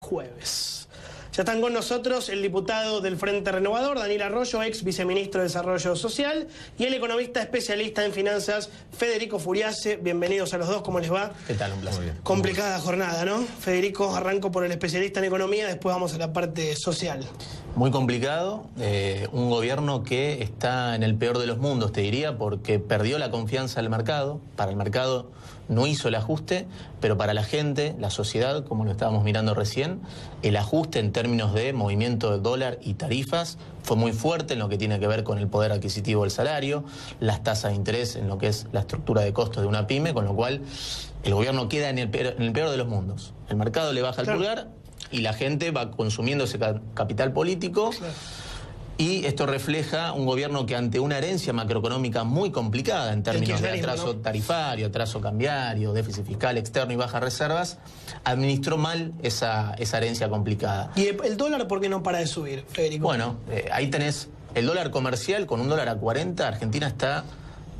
jueves. Ya están con nosotros el diputado del Frente Renovador, Daniel Arroyo, ex viceministro de Desarrollo Social, y el economista especialista en finanzas, Federico Furiase. Bienvenidos a los dos, ¿cómo les va? ¿Qué tal? Un placer. Complicada jornada, ¿no? Federico, arranco por el especialista en economía, después vamos a la parte social. Muy complicado, un gobierno que está en el peor de los mundos, te diría, porque perdió la confianza del mercado. Para el mercado no hizo el ajuste, pero para la gente, la sociedad, como lo estábamos mirando recién, el ajuste en términos de movimiento del dólar y tarifas fue muy fuerte en lo que tiene que ver con el poder adquisitivo del salario, las tasas de interés en lo que es la estructura de costos de una pyme, con lo cual el gobierno queda en el peor de los mundos. El mercado le baja el pulgar y la gente va consumiendo ese capital político. Claro. Y esto refleja un gobierno que ante una herencia macroeconómica muy complicada en términos de atraso tarifario, atraso cambiario, déficit fiscal externo y bajas reservas, administró mal esa herencia complicada. ¿Y el dólar por qué no para de subir, Federico? Bueno, ahí tenés el dólar comercial con un dólar a 40, Argentina está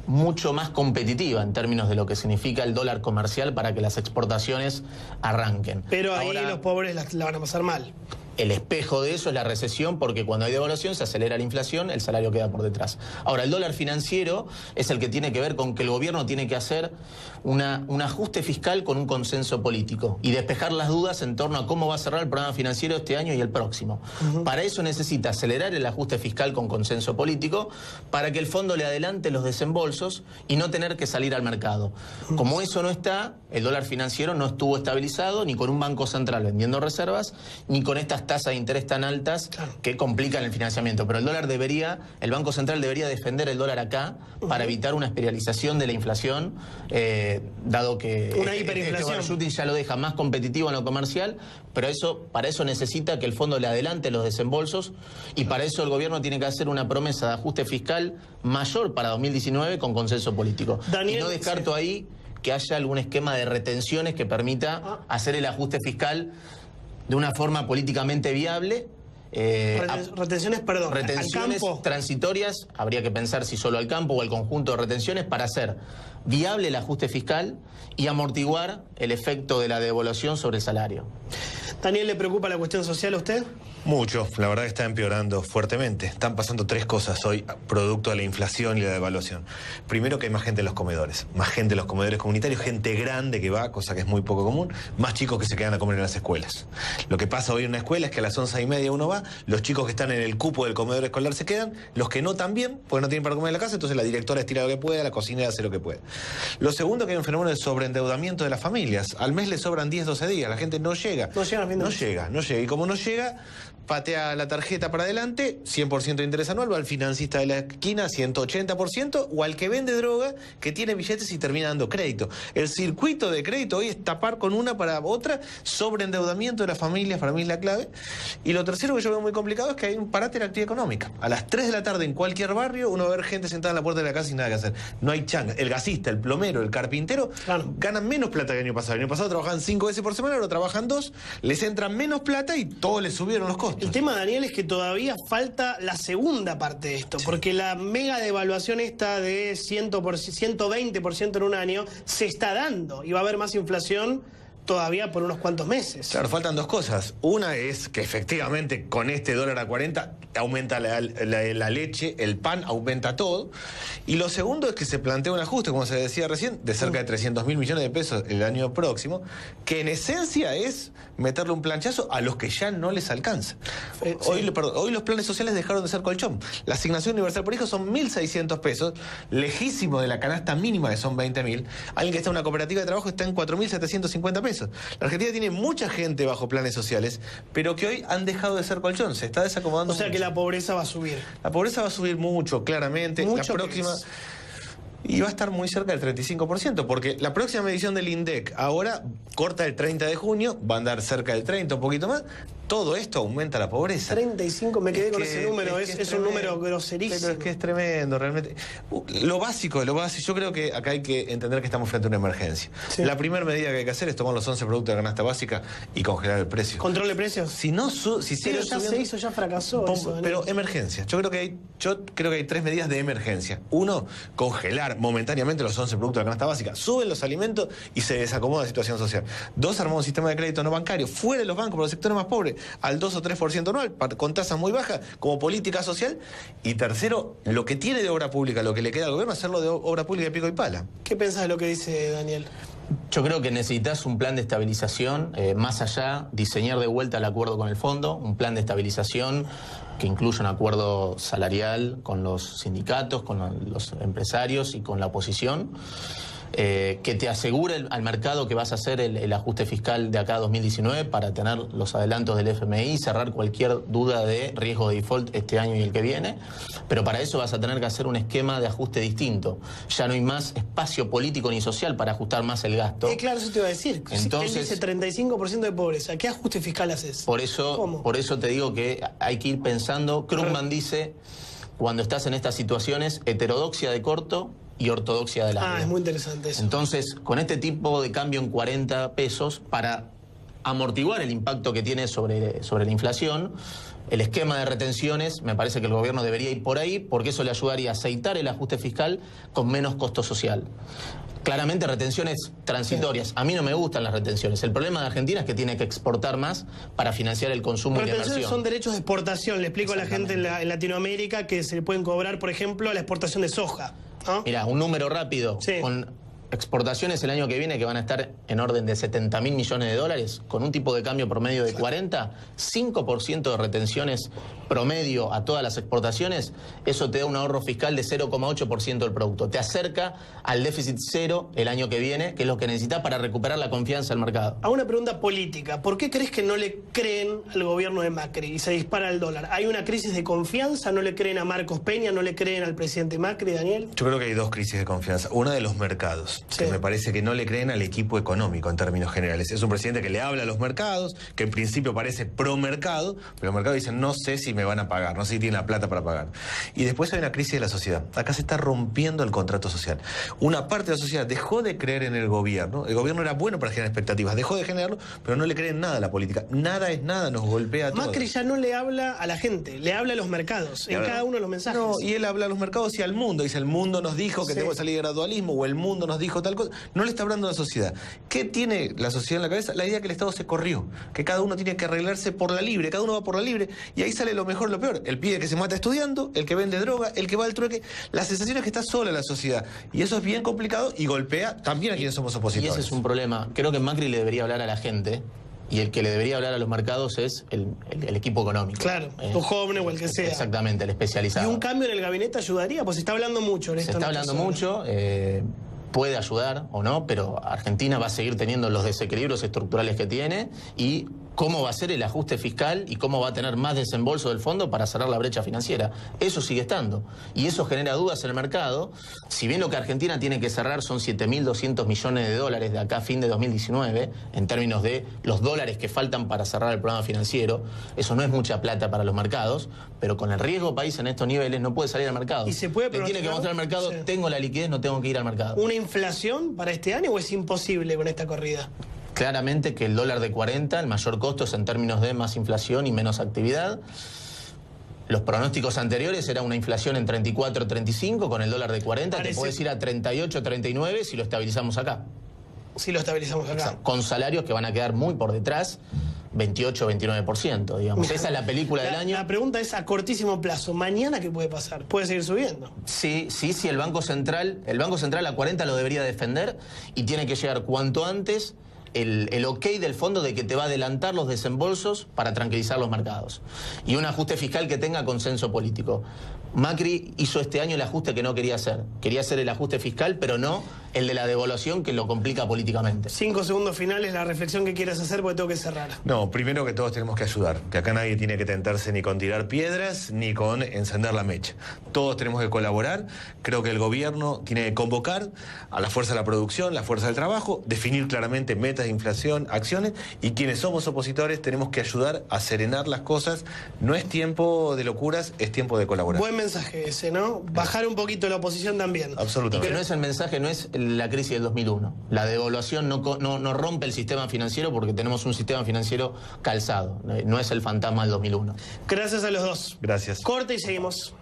mucho más competitiva en términos de lo que significa el dólar comercial para que las exportaciones arranquen. Pero ahí ahora, los pobres la van a pasar mal. El espejo de eso es la recesión, porque cuando hay devaluación se acelera la inflación, el salario queda por detrás. Ahora, el dólar financiero es el que tiene que ver con que el gobierno tiene que hacer un ajuste fiscal con un consenso político y despejar las dudas en torno a cómo va a cerrar el programa financiero este año y el próximo. Para eso necesita acelerar el ajuste fiscal con consenso político, para que el fondo le adelante los desembolsos y no tener que salir al mercado. Como eso no está, el dólar financiero no estuvo estabilizado ni con un banco central vendiendo reservas, ni con estas tasas de interés tan altas que complican el financiamiento. Pero el Banco Central debería defender el dólar acá para evitar una espiralización de la inflación, dado que una hiperinflación. Este ya lo deja más competitivo en lo comercial, pero para eso necesita que el fondo le adelante los desembolsos, y para eso el gobierno tiene que hacer una promesa de ajuste fiscal mayor para 2019 con consenso político. Daniel, y no descarto ahí que haya algún esquema de retenciones que permita hacer el ajuste fiscal de una forma políticamente viable. Retenciones, perdón, retenciones al campo transitorias, habría que pensar si solo al campo o al conjunto de retenciones, para hacer viable el ajuste fiscal y amortiguar el efecto de la devaluación sobre el salario. Daniel, ¿le preocupa la cuestión social a usted? Mucho, la verdad que está empeorando fuertemente. Están pasando tres cosas hoy, producto de la inflación y la devaluación. Primero, que hay más gente en los comedores, más gente en los comedores comunitarios, gente grande que va, cosa que es muy poco común, más chicos que se quedan a comer en las escuelas. Lo que pasa hoy en una escuela es que a las 11:30 uno va, los chicos que están en el cupo del comedor escolar se quedan, los que no también, porque no tienen para comer en la casa, entonces la directora estira lo que pueda, la cocinera hace lo que puede. Lo segundo, que hay un fenómeno de sobreendeudamiento de las familias. Al mes le sobran 10, 12 días, la gente no llega. No llega. Y como no llega, patea la tarjeta para adelante, 100% de interés anual, va al financista de la esquina, 180%, o al que vende droga, que tiene billetes y termina dando crédito. El circuito de crédito hoy es tapar con una para otra, sobreendeudamiento de las familias, para mí es la clave. Y lo tercero que yo veo muy complicado es que hay un parate de la actividad económica. A las 3 de la tarde en cualquier barrio uno va a ver gente sentada en la puerta de la casa sin nada que hacer. No hay changa. El gasista, el plomero, el carpintero ganan menos plata que el año pasado. El año pasado trabajaban 5 veces por semana, ahora trabajan 2, les entran menos plata y todos les subieron los costos. El tema, Daniel, es que todavía falta la segunda parte de esto, porque la mega devaluación esta de 120% en un año se está dando y va a haber más inflación todavía por unos cuantos meses. Claro, faltan dos cosas. Una es que efectivamente con este dólar a 40 aumenta la leche, el pan, aumenta todo. Y lo segundo es que se plantea un ajuste, como se decía recién, de cerca de 300.000 millones de pesos el año próximo, que en esencia es meterle un planchazo a los que ya no les alcanza. Hoy los planes sociales dejaron de ser colchón. La asignación universal por hijo son 1.600 pesos, lejísimo de la canasta mínima que son 20.000. Alguien que está en una cooperativa de trabajo está en 4.750 pesos. La Argentina tiene mucha gente bajo planes sociales, pero que hoy han dejado de ser colchón, se está desacomodando. O sea, que la pobreza va a subir. La pobreza va a subir mucho, claramente. Mucho. La próxima... Y va a estar muy cerca del 35%, porque la próxima medición del INDEC ahora corta el 30 de junio, va a andar cerca del 30, un poquito más. Todo esto aumenta la pobreza. 35, me quedé con ese número, es un número groserísimo. Pero es que es tremendo, realmente. Lo básico, yo creo que acá hay que entender que estamos frente a una emergencia. Sí. La primera medida que hay que hacer es tomar los 11 productos de la canasta básica y congelar el precio. ¿Control de precios? Si no, pero ya se hizo, ya fracasó eso, pero emergencia. Yo creo que hay 3 medidas de emergencia. Uno, congelar momentáneamente los 11 productos de la canasta básica, suben los alimentos y se desacomoda la situación social. 2, armó un sistema de crédito no bancario fuera de los bancos para los sectores más pobres al 2 o 3% anual, con tasas muy bajas como política social. Y tercero, lo que tiene de obra pública, lo que le queda al gobierno, hacerlo de obra pública de pico y pala. ¿Qué pensás de lo que dice Daniel? Yo creo que necesitas un plan de estabilización, más allá, diseñar de vuelta el acuerdo con el fondo, un plan de estabilización que incluya un acuerdo salarial con los sindicatos, con los empresarios y con la oposición, que te asegure al mercado que vas a hacer el ajuste fiscal de acá a 2019 para tener los adelantos del FMI, cerrar cualquier duda de riesgo de default este año y el que viene, pero para eso vas a tener que hacer un esquema de ajuste distinto. Ya no hay más espacio político ni social para ajustar más el gasto. Claro, eso te iba a decir. Entonces, él dice 35% de pobreza. ¿Qué ajuste fiscal haces? Por eso te digo que hay que ir pensando. Krugman dice, cuando estás en estas situaciones, heterodoxia de corto y ortodoxia de largo. Es muy interesante eso. Entonces, con este tipo de cambio en 40 pesos, para amortiguar el impacto que tiene sobre la inflación, el esquema de retenciones, me parece que el gobierno debería ir por ahí, porque eso le ayudaría a aceitar el ajuste fiscal con menos costo social. Claramente retenciones transitorias. A mí no me gustan las retenciones. El problema de Argentina es que tiene que exportar más para financiar el consumo y la inversión. Retenciones son derechos de exportación. Le explico a la gente en Latinoamérica que se le pueden cobrar, por ejemplo, la exportación de soja, ¿no? Mira, un número rápido. Sí. Con exportaciones el año que viene que van a estar en orden de 70.000 millones de dólares, con un tipo de cambio promedio de 40, 5% de retenciones promedio a todas las exportaciones, eso te da un ahorro fiscal de 0,8% del producto. Te acerca al déficit cero el año que viene, que es lo que necesitas para recuperar la confianza del mercado. A una pregunta política. ¿Por qué crees que no le creen al gobierno de Macri y se dispara el dólar? ¿Hay una crisis de confianza? ¿No le creen a Marcos Peña? ¿No le creen al presidente Macri, Daniel? Yo creo que hay dos crisis de confianza. Una de los mercados. Sí. Que me parece que no le creen al equipo económico en términos generales. Es un presidente que le habla a los mercados, que en principio parece pro mercado, pero los mercados dicen no sé si me van a pagar, no sé si tienen la plata para pagar. Y después hay una crisis de la sociedad. Acá se está rompiendo el contrato social. Una parte de la sociedad dejó de creer en el gobierno. El gobierno era bueno para generar expectativas, dejó de generarlo, pero no le creen nada a la política. Nada es nada, nos golpea a todos. Macri ya no le habla a la gente, le habla a los mercados, en cada uno de los mensajes. No, y él habla a los mercados y al mundo. Dice, el mundo nos dijo que tenemos que salir de gradualismo, o el mundo nos dijo tal cosa. No le está hablando a la sociedad. ¿Qué tiene la sociedad en la cabeza? La idea que el Estado se corrió, que cada uno tiene que arreglarse por la libre, cada uno va por la libre, y ahí sale lo mejor y lo peor. El pibe que se mata estudiando, el que vende droga, el que va al trueque. La sensación es que está sola la sociedad, y eso es bien complicado y golpea también a quienes somos opositores. Y ese es un problema. Creo que Macri le debería hablar a la gente, y el que le debería hablar a los mercados es el equipo económico. Claro, tu joven o el que sea. Exactamente, el especializado. ¿Y un cambio en el gabinete ayudaría? Pues se está hablando mucho en esto. Se está hablando mucho, puede ayudar o no, pero Argentina va a seguir teniendo los desequilibrios estructurales que tiene, y cómo va a ser el ajuste fiscal y cómo va a tener más desembolso del fondo para cerrar la brecha financiera. Eso sigue estando. Y eso genera dudas en el mercado. Si bien lo que Argentina tiene que cerrar son 7.200 millones de dólares de acá a fin de 2019, en términos de los dólares que faltan para cerrar el programa financiero, eso no es mucha plata para los mercados, pero con el riesgo país en estos niveles no puede salir al mercado. ¿Y se puede Te tiene que mostrar al mercado, sí, tengo la liquidez, no tengo que ir al mercado. ¿Una inflación para este año o es imposible con esta corrida? Claramente que el dólar de 40, el mayor costo es en términos de más inflación y menos actividad. Los pronósticos anteriores era una inflación en 34, 35, con el dólar de 40 te puedes ir a 38, 39 si lo estabilizamos acá. Si lo estabilizamos acá. Exacto. Con salarios que van a quedar muy por detrás, 28, 29%, digamos. Esa es la película del año. La pregunta es a cortísimo plazo. ¿Mañana qué puede pasar? ¿Puede seguir subiendo? Sí, el Banco Central a 40 lo debería defender y tiene que llegar cuanto antes el ok del fondo de que te va a adelantar los desembolsos para tranquilizar los mercados. Y un ajuste fiscal que tenga consenso político. Macri hizo este año el ajuste que no quería hacer. Quería hacer el ajuste fiscal, pero no el de la devaluación, que lo complica políticamente. 5 segundos finales, la reflexión que quieras hacer porque tengo que cerrar. No, primero que todos tenemos que ayudar, que acá nadie tiene que tentarse ni con tirar piedras ni con encender la mecha. Todos tenemos que colaborar. Creo que el gobierno tiene que convocar a la fuerza de la producción, la fuerza del trabajo, definir claramente metas de inflación, acciones, y quienes somos opositores tenemos que ayudar a serenar las cosas. No es tiempo de locuras, es tiempo de colaborar. Buen mensaje ese, ¿no? Bajar un poquito la oposición también. Absolutamente. Y que no es el mensaje, no es la crisis del 2001. La devaluación no rompe el sistema financiero porque tenemos un sistema financiero calzado. No es el fantasma del 2001. Gracias a los dos. Gracias. Corte y seguimos.